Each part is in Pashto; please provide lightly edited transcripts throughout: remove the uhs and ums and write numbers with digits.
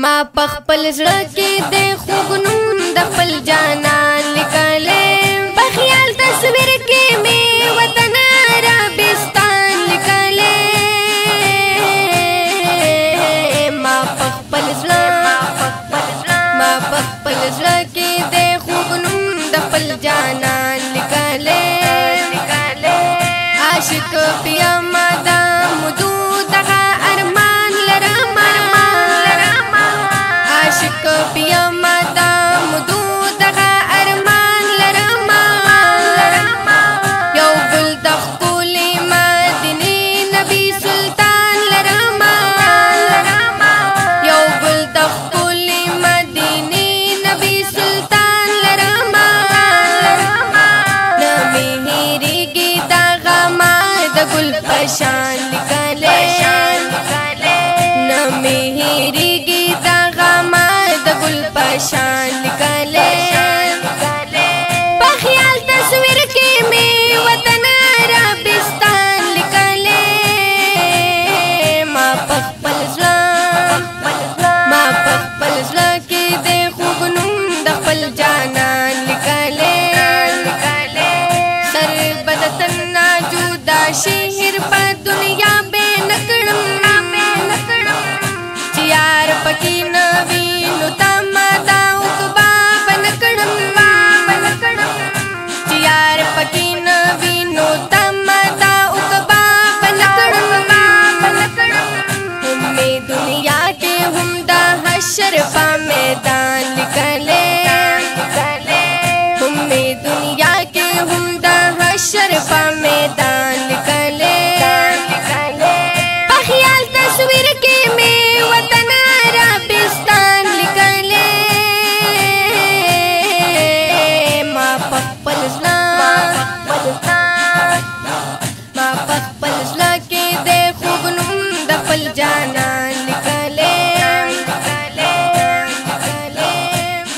ما پخپل زړه کې د خوږ نوم د خپل جانان لیکلی په خیال تصویر کې مې وطن عربستان لیکلی ما پخپل زړه کې د خوږ نوم د خپل جانان لیکلی عاشق پیم د مدود دغه ارمان لرم عاشق پیم د مدود دغه ارمان لرم یو ګل د ښکلي مدینې نبي سلطان لرم یو ګل د ښکلي مدینې نبي سلطان لرم نه مې هېرېږي دغه ما د ګل په شان لیکلی نه مې هېرېږي دغه ما د ګل په شان لیکلی په خیال تصویر کې مې وطن عربستان لیکلی ما په خپل زړه کې د خوږ نوم د خپل جانان لیکلی سر به د تن نه جدا شهر په دنیا بې نه کړم چې یار پکې نه وي نو تمه دا عقبه به نه کړم چې یار پکې نه وي نو تمه دا عقبه به نه کړم هم مې دنیا کې هم د حشر په میدان لیکلی هم مې دنیا کې هم د حشر په میدان لیکلی په خیال تصویر کې مې وطن عربستان لیکلی ما په خپل زړه کې د خوږ نوم د خپل جانان لیکلی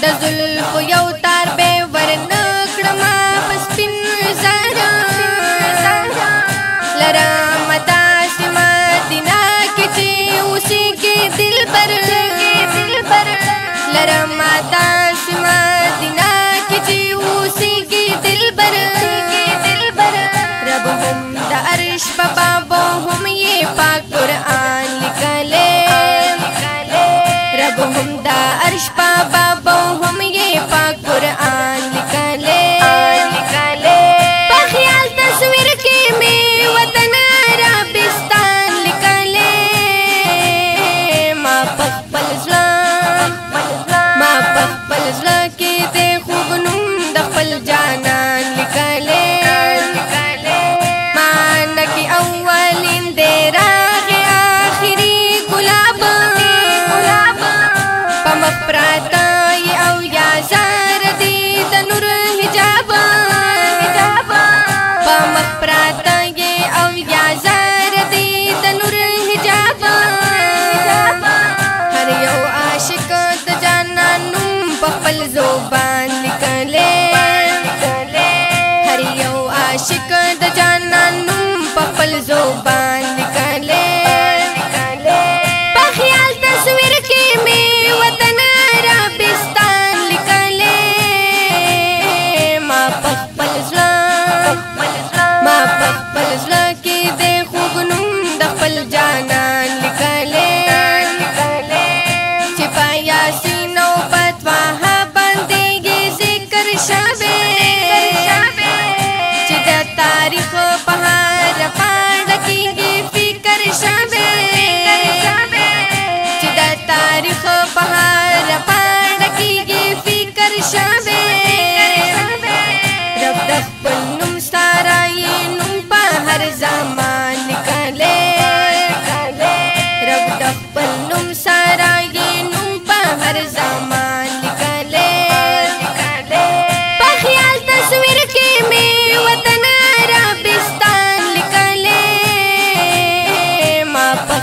د زلفو یو تار به ورنه کړمه په سپین زره لرم داسې مدینه کې چې اوسېږي دلبر لرم داسې مدینه کې چې اوسېږي دلبر رب هم د عرش په بابو هم یې پاک قرآن لیکلی رب هم د عرش په بابو هم یې پاک قرآن لیکلی په خیال تصویر کې مې وطن عربستان لیکلی ما په خپل زړه کې د خوږ نوم د خپل جانان لیکلی مانه کې اولین دی راغی آخري ګلاب په مخ پراته یې او یا زار دی د نور حجاب په مخ پراته یې او یا زار دی د نور حجاب هر یو عاشق د جانان نوم په خپل زبان لیکلی هر یو عاشق د جانان نوم په خپل زبان لیکلی په خیال تصویر کې مې وطن عربستان لیکلی ما په خپل زړه کې د خوږ نوم د خپل جانان لیکلی چې په یاسین او فتوح باندې یې ذکر شوی چې د تاریخ په هر پاڼه کې یې فکر شوی چې د تاریخ په هر پاڼه کې یې فکر شوی رب د خپل نوم سره یې نوم په هر زمان لیکلی رب د خپل نوم سره یې نوم په هر زمان لیکلی په خیال تصویر کې مې وطن عربستان لیکلی ما په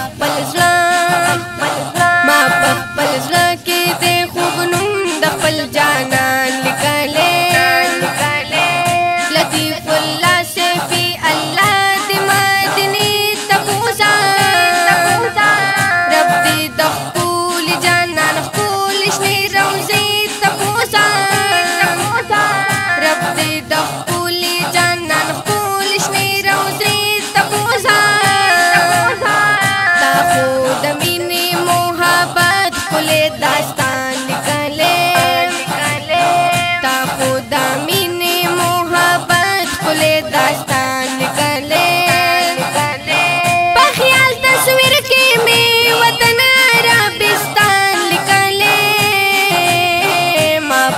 خپل زړه کې د خوږ نوم د خپل جانان لیکلی لطیف الله سیفی الله د مدینې تبوزا رب دې د ښکلي جانان दास्तान निकले। बख्याल तस्वीर के में वतन अरबिस्तान निकले। माँ